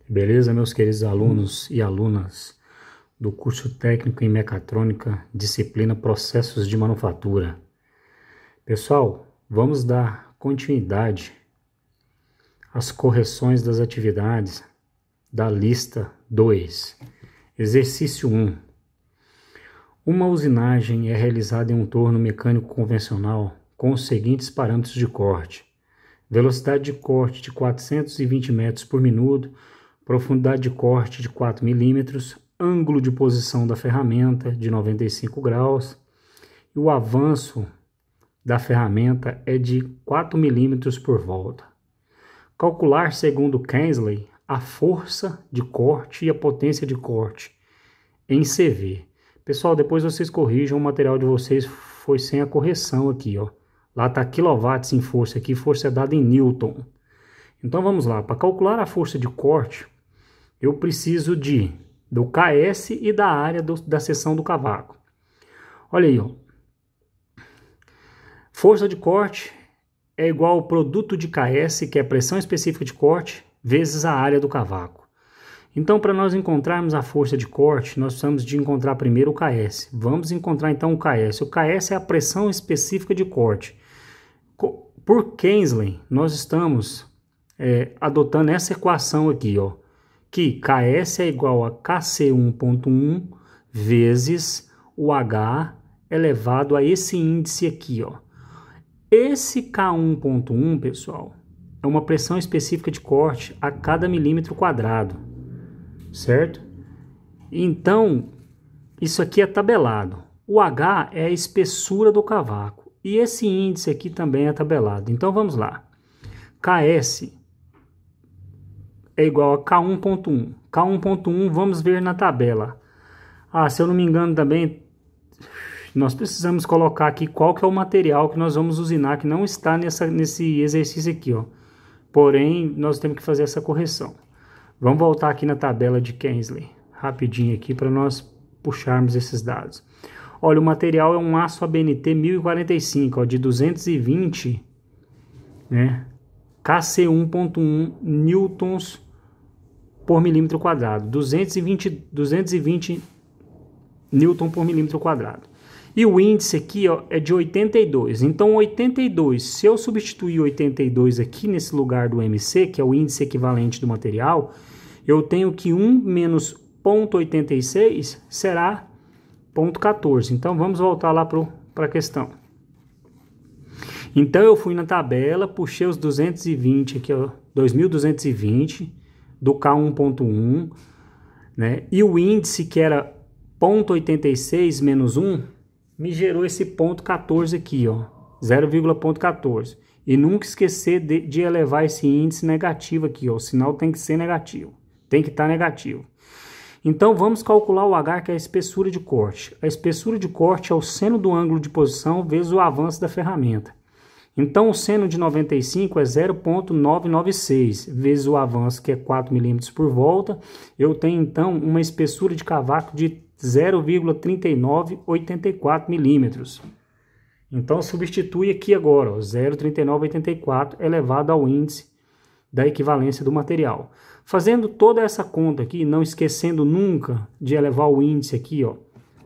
Beleza, meus queridos alunos e alunas do curso técnico em mecatrônica, disciplina processos de manufatura. Pessoal, vamos dar continuidade às correções das atividades da lista 2. Exercício 1. Uma usinagem é realizada em um torno mecânico convencional com os seguintes parâmetros de corte: velocidade de corte de 420 metros por minuto, profundidade de corte de 4 milímetros, ângulo de posição da ferramenta de 95 graus e o avanço da ferramenta é de 4 milímetros por volta. Calcular, segundo Kensley, a força de corte e a potência de corte em CV. Pessoal, depois vocês corrijam, o material de vocês foi sem a correção aqui, ó. Lá está quilowatts em força aqui, força é dada em Newton. Então vamos lá, para calcular a força de corte, eu preciso do KS e da área da seção do cavaco. Olha aí, ó. Força de corte é igual ao produto de KS, que é a pressão específica de corte, vezes a área do cavaco. Então, para nós encontrarmos a força de corte, nós precisamos de encontrar primeiro o KS. Vamos encontrar então o KS. O KS é a pressão específica de corte. Por Kensley, nós estamos adotando essa equação aqui, ó, que KS é igual a KC1.1 vezes o H elevado a esse índice aqui, ó. Esse K1.1, pessoal, é uma pressão específica de corte a cada milímetro quadrado, certo? Então, isso aqui é tabelado. O H é a espessura do cavaco e esse índice aqui também é tabelado. Então, vamos lá. KS é igual a K1.1. K1.1, vamos ver na tabela. Se eu não me engano também, nós precisamos colocar aqui qual que é o material que nós vamos usinar, que não está nesse exercício aqui, ó. Porém, nós temos que fazer essa correção. Vamos voltar aqui na tabela de Kensley, rapidinho aqui, para nós puxarmos esses dados. Olha, o material é um aço ABNT 1045, ó, de 220, né? KC1.1 newtons por milímetro quadrado, 220 newton por milímetro quadrado. E o índice aqui, ó, é de 82. Então, 82, se eu substituir 82 aqui nesse lugar do MC, que é o índice equivalente do material, eu tenho que 1 menos 0,86 será 0,14. Então, vamos voltar lá para a questão. Então, eu fui na tabela, puxei os 220 aqui, ó, 2.220 do K1.1, né? E o índice, que era 0,86 menos 1, me gerou esse 0,14 aqui, ó, 0,14. E nunca esquecer de elevar esse índice negativo aqui, ó, o sinal tem que ser negativo, tem que estar negativo. Então, vamos calcular o H, que é a espessura de corte. A espessura de corte é o seno do ângulo de posição vezes o avanço da ferramenta. Então, o seno de 95 é 0,996, vezes o avanço, que é 4 milímetros por volta. Eu tenho, então, uma espessura de cavaco de 0,3984 milímetros. Então, substitui aqui agora, 0,3984 elevado ao índice da equivalência do material. Fazendo toda essa conta aqui, não esquecendo nunca de elevar o índice aqui, ó,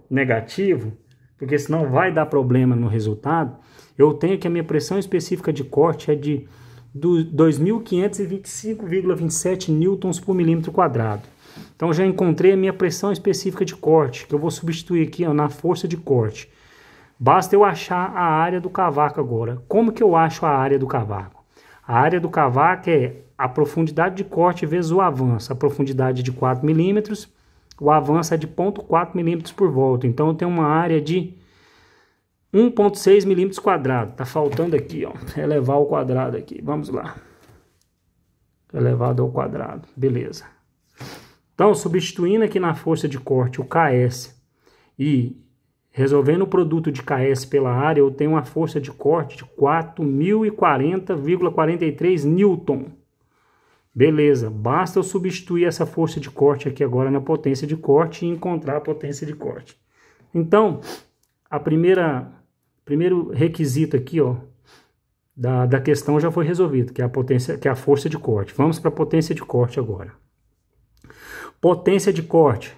negativo, porque senão vai dar problema no resultado, eu tenho que a minha pressão específica de corte é de 2.525,27 newtons por milímetro quadrado. Então, já encontrei a minha pressão específica de corte, que eu vou substituir aqui, ó, na força de corte. Basta eu achar a área do cavaco agora. Como que eu acho a área do cavaco? A área do cavaco é a profundidade de corte vezes o avanço. A profundidade é de 4 milímetros, o avanço é de 0,4 milímetros por volta. Então, eu tenho uma área de 1,6 milímetros quadrados. Tá faltando aqui, ó, elevar ao quadrado aqui. Vamos lá. Elevado ao quadrado. Beleza. Então, substituindo aqui na força de corte o KS e resolvendo o produto de KS pela área, eu tenho uma força de corte de 4.040,43 newton. Beleza, basta eu substituir essa força de corte aqui agora na potência de corte e encontrar a potência de corte. Então, primeiro requisito aqui, ó, da questão já foi resolvido, que é a potência, que é a força de corte. Vamos para a potência de corte agora. Potência de corte,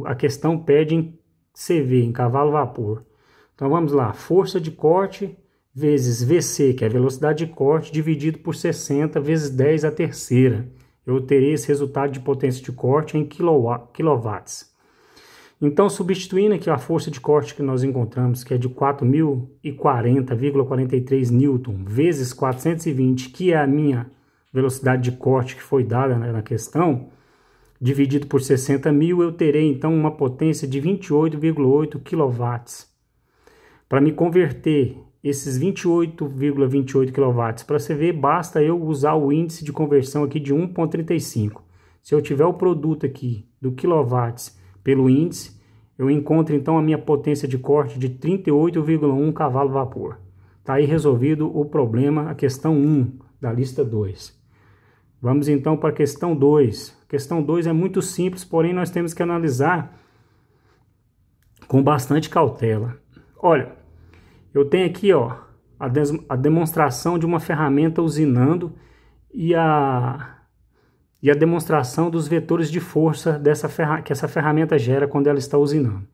a questão pede em CV, em cavalo vapor. Então vamos lá, força de corte vezes VC, que é a velocidade de corte, dividido por 60 vezes 10 a terceira. Eu terei esse resultado de potência de corte em quilowatts. Então, substituindo aqui a força de corte que nós encontramos, que é de 4.040,43 Newton, vezes 420, que é a minha velocidade de corte que foi dada na questão, dividido por 60.000, eu terei então uma potência de 28,8 kW. Para me converter esses 28,28 kW para CV, basta eu usar o índice de conversão aqui de 1,35. Se eu tiver o produto aqui do quilowatts pelo índice, eu encontro então a minha potência de corte de 38,1 cavalo-vapor. Está aí resolvido o problema, a questão 1 da lista 2. Vamos então para a questão 2. A questão 2 é muito simples, porém nós temos que analisar com bastante cautela. Olha, eu tenho aqui a demonstração de uma ferramenta usinando e a demonstração dos vetores de força que essa ferramenta gera quando ela está usinando.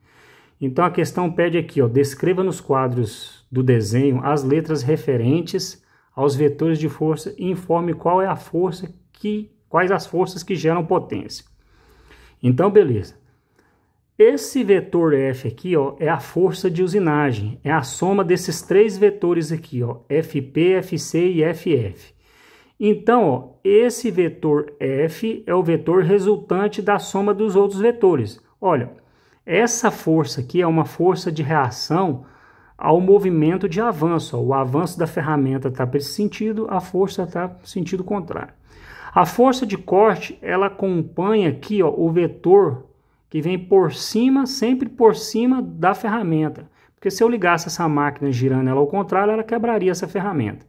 Então a questão pede aqui, descreva nos quadros do desenho as letras referentes aos vetores de força e informe quais as forças que geram potência. Então, beleza. Esse vetor F aqui, é a força de usinagem, é a soma desses três vetores aqui, FP, FC e FF. Então, esse vetor F é o vetor resultante da soma dos outros vetores. Olha, essa força aqui é uma força de reação ao movimento de avanço. O avanço da ferramenta está para esse sentido, a força está para o sentido contrário. A força de corte, ela acompanha aqui o vetor que vem por cima, sempre por cima da ferramenta. Porque se eu ligasse essa máquina girando ela ao contrário, ela quebraria essa ferramenta.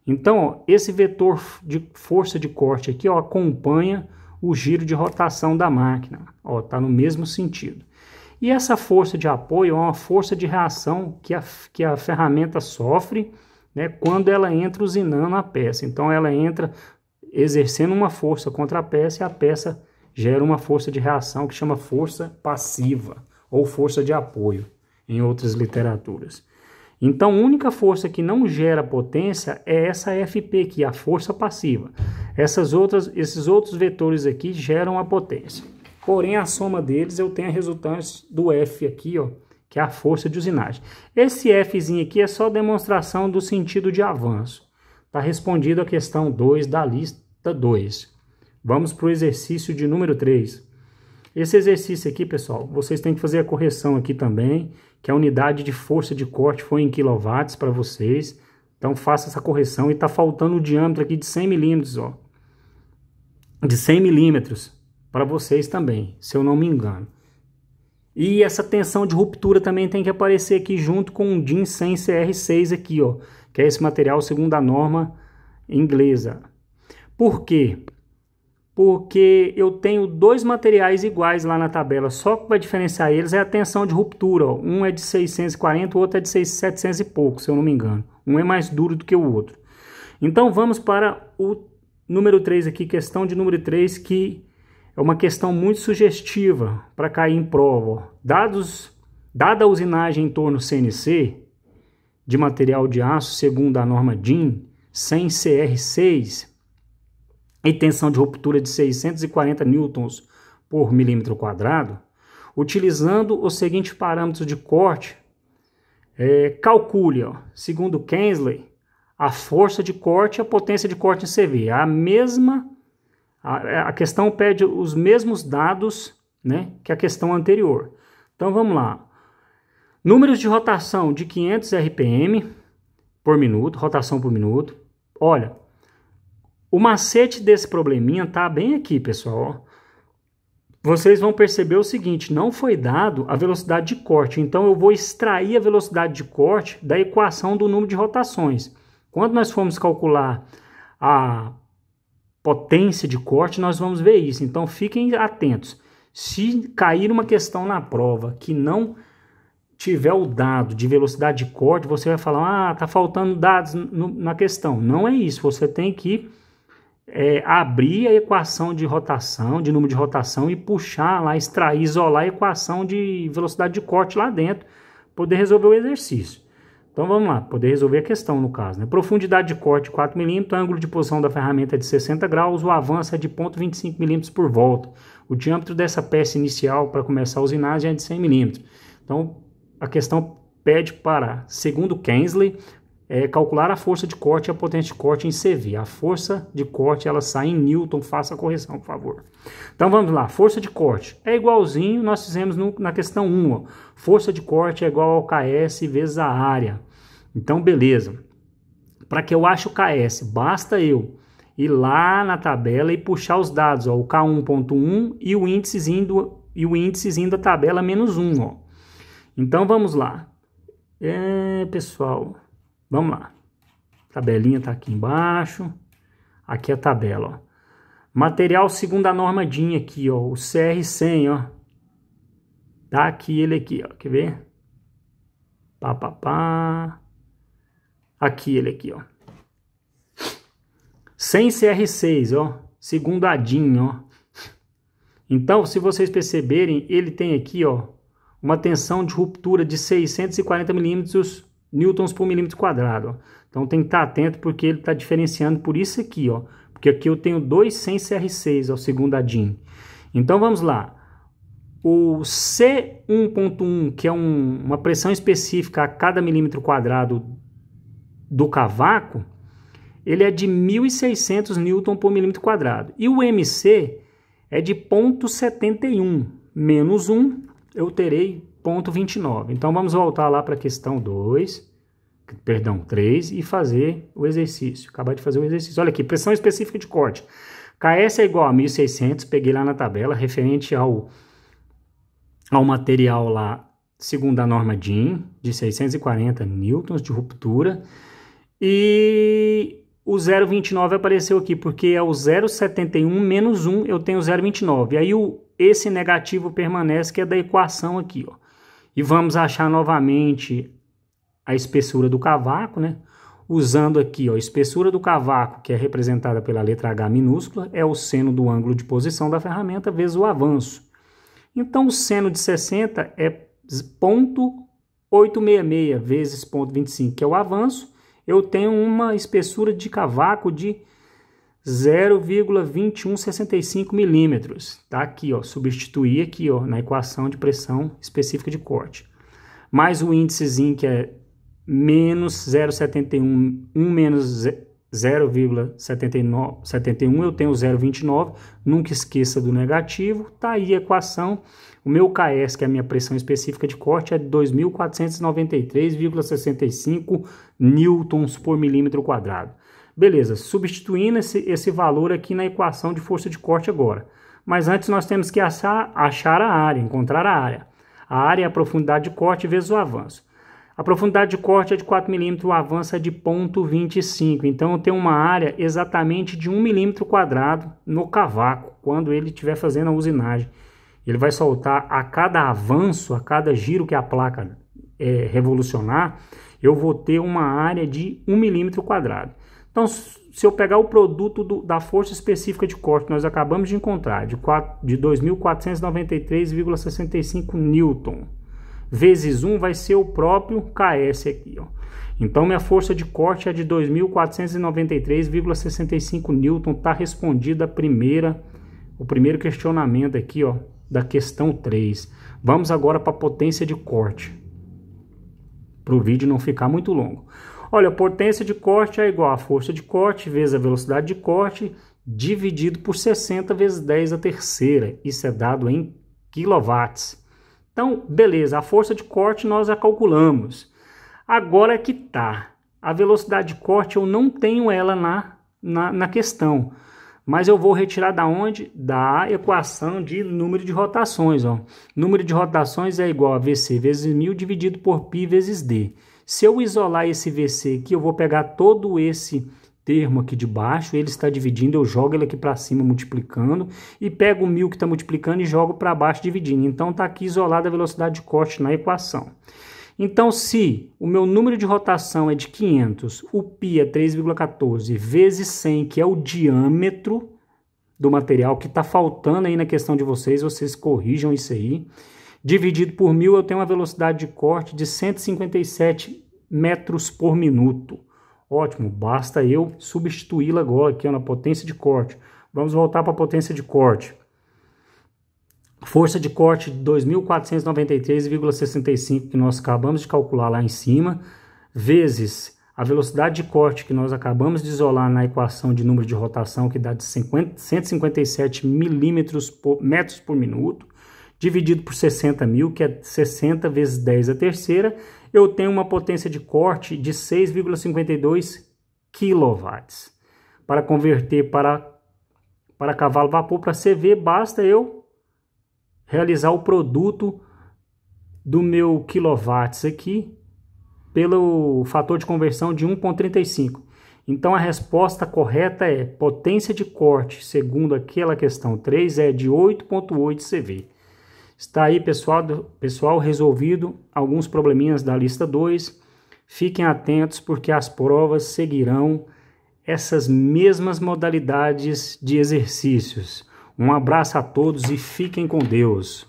Então, esse vetor de força de corte aqui acompanha o giro de rotação da máquina. Está no mesmo sentido. E essa força de apoio é uma força de reação que a ferramenta sofre, né, quando ela entra usinando a peça. Então, ela entra exercendo uma força contra a peça e a peça gera uma força de reação que chama força passiva ou força de apoio em outras literaturas. Então, a única força que não gera potência é essa FP, que é a força passiva. Esses outros vetores aqui geram a potência. Porém, a soma deles eu tenho a resultante do F aqui, que é a força de usinagem. Esse Fzinho aqui é só demonstração do sentido de avanço. Está respondido a questão 2 da lista 2. Vamos para o exercício de número 3. Esse exercício aqui, pessoal, vocês têm que fazer a correção aqui também, que a unidade de força de corte foi em quilowatts para vocês. Então, faça essa correção. E está faltando o diâmetro aqui de 100 milímetros, de 100 milímetros para vocês também, se eu não me engano. E essa tensão de ruptura também tem que aparecer aqui junto com o DIN 100 CR6 aqui, que é esse material segundo a norma inglesa. Por quê? Porque eu tenho dois materiais iguais lá na tabela, só que vai diferenciar eles é a tensão de ruptura. Um é de 640, o outro é de 700 e pouco, se eu não me engano. Um é mais duro do que o outro. Então vamos para o número 3 aqui, questão de número 3, que é uma questão muito sugestiva para cair em prova. Dada a usinagem em torno CNC de material de aço, segundo a norma DIN 100 CR6, e tensão de ruptura de 640 newtons por milímetro quadrado, utilizando os seguintes parâmetros de corte, calcule, segundo Kensley, a força de corte e a potência de corte em CV. A questão pede os mesmos dados, né, que a questão anterior. Então vamos lá. Números de rotação de 500 RPM por minuto, rotação por minuto. Olha, o macete desse probleminha tá bem aqui, pessoal. Vocês vão perceber o seguinte, não foi dado a velocidade de corte. Então eu vou extrair a velocidade de corte da equação do número de rotações. Quando nós formos calcular a potência de corte, nós vamos ver isso. Então fiquem atentos. Se cair uma questão na prova que não tiver o dado de velocidade de corte, você vai falar, tá faltando dados na questão. Não é isso, você tem que abrir a equação de rotação, de número de rotação e puxar lá, extrair, isolar a equação de velocidade de corte lá dentro, poder resolver o exercício. Então vamos lá, poder resolver a questão no caso, né? Profundidade de corte 4 mm, ângulo de posição da ferramenta é de 60 graus, o avanço é de 0,25 mm por volta. O diâmetro dessa peça inicial para começar a usinagem é de 100 mm. Então a questão pede para, segundo Kensley, calcular a força de corte e a potência de corte em CV. A força de corte ela sai em Newton, faça a correção, por favor. Então vamos lá, força de corte é igualzinho, nós fizemos na questão 1, ó. Força de corte é igual ao KS vezes a área. Então beleza, para que eu ache o KS, basta eu ir lá na tabela e puxar os dados, ó, o K1.1 e o índicezinho da tabela menos 1. Ó. Então vamos lá, pessoal... Vamos lá, a tabelinha está aqui embaixo, aqui é a tabela, ó. Material segundo a norma DIN aqui, ó, o CR100, ó, tá aqui ele aqui, ó, quer ver? Aqui ele aqui, ó, 100 CR6, ó, segundo a DIN, ó. Então, se vocês perceberem, ele tem aqui, ó, uma tensão de ruptura de 640 milímetros newtons por milímetro quadrado, ó. Então tem que estar atento porque ele está diferenciando por isso aqui, ó. Porque aqui eu tenho 2 100 CR6, ó, segundo a DIN. Então vamos lá. O C1.1, que é uma pressão específica a cada milímetro quadrado do cavaco, ele é de 1.600 newton por milímetro quadrado. E o MC é de 0,71. Menos 1, eu terei 0,29. Então vamos voltar lá para a questão 3 e fazer o exercício. Acabar de fazer o exercício. Olha aqui, pressão específica de corte. KS é igual a 1.600, peguei lá na tabela, referente ao material lá, segundo a norma DIN, de 640 newtons de ruptura. E o 0,29 apareceu aqui, porque é o 0,71 menos 1, eu tenho 0,29. Aí esse negativo permanece, que é da equação aqui, ó. E vamos achar novamente a espessura do cavaco, né? Usando aqui, ó, a espessura do cavaco, que é representada pela letra H minúscula, é o seno do ângulo de posição da ferramenta vezes o avanço. Então, o seno de 60 é 0,866 vezes 0,25, que é o avanço. Eu tenho uma espessura de cavaco de 0,2165 milímetros. Tá aqui, ó, substituir aqui, ó, na equação de pressão específica de corte. Mais o índicezinho que é menos 0,71, 1 menos 0,71, eu tenho 0,29, nunca esqueça do negativo, tá aí a equação. O meu KS, que é a minha pressão específica de corte, é de 2.493,65 newtons por milímetro quadrado. Beleza, substituindo esse valor aqui na equação de força de corte agora. Mas antes nós temos que achar a área, encontrar a área. A área é a profundidade de corte vezes o avanço. A profundidade de corte é de 4 mm, o avanço é de 0,25. Então eu tenho uma área exatamente de 1 milímetro quadrado no cavaco, quando ele estiver fazendo a usinagem. Ele vai soltar a cada avanço, a cada giro que a placa revolucionar, eu vou ter uma área de 1 milímetro quadrado. Então, se eu pegar o produto da força específica de corte, nós acabamos de encontrar, de 2.493,65 newton, vezes 1 vai ser o próprio KS aqui, ó. Então, minha força de corte é de 2.493,65 newton, está respondida o primeiro questionamento aqui, ó, da questão 3. Vamos agora para a potência de corte, para o vídeo não ficar muito longo. Olha, a potência de corte é igual a força de corte vezes a velocidade de corte, dividido por 60 vezes 10 a terceira. Isso é dado em quilowatts. Então, beleza, a força de corte nós a calculamos. Agora é que tá. A velocidade de corte eu não tenho ela na questão. Mas eu vou retirar da onde? Da equação de número de rotações. Ó. Número de rotações é igual a VC vezes 1000 dividido por π vezes D. Se eu isolar esse VC aqui, eu vou pegar todo esse termo aqui de baixo, ele está dividindo, eu jogo ele aqui para cima multiplicando, e pego o 1000 que está multiplicando e jogo para baixo dividindo. Então está aqui isolada a velocidade de corte na equação. Então, se o meu número de rotação é de 500, o π é 3,14 vezes 100, que é o diâmetro do material que está faltando aí na questão de vocês corrijam isso aí, dividido por 1000, eu tenho uma velocidade de corte de 157 metros por minuto. Ótimo, basta eu substituí-la agora aqui na potência de corte. Vamos voltar para a potência de corte. Força de corte de 2.493,65 que nós acabamos de calcular lá em cima, vezes a velocidade de corte que nós acabamos de isolar na equação de número de rotação, que dá de 157 metros por minuto, dividido por 60.000, que é 60 vezes 10 a terceira, eu tenho uma potência de corte de 6,52 kW. Para converter para cavalo vapor para CV, basta eu realizar o produto do meu quilowatts aqui pelo fator de conversão de 1,35. Então a resposta correta é potência de corte, segundo aquela questão 3, é de 8,8 CV. Está aí, pessoal, resolvido alguns probleminhas da lista 2. Fiquem atentos porque as provas seguirão essas mesmas modalidades de exercícios. Um abraço a todos e fiquem com Deus.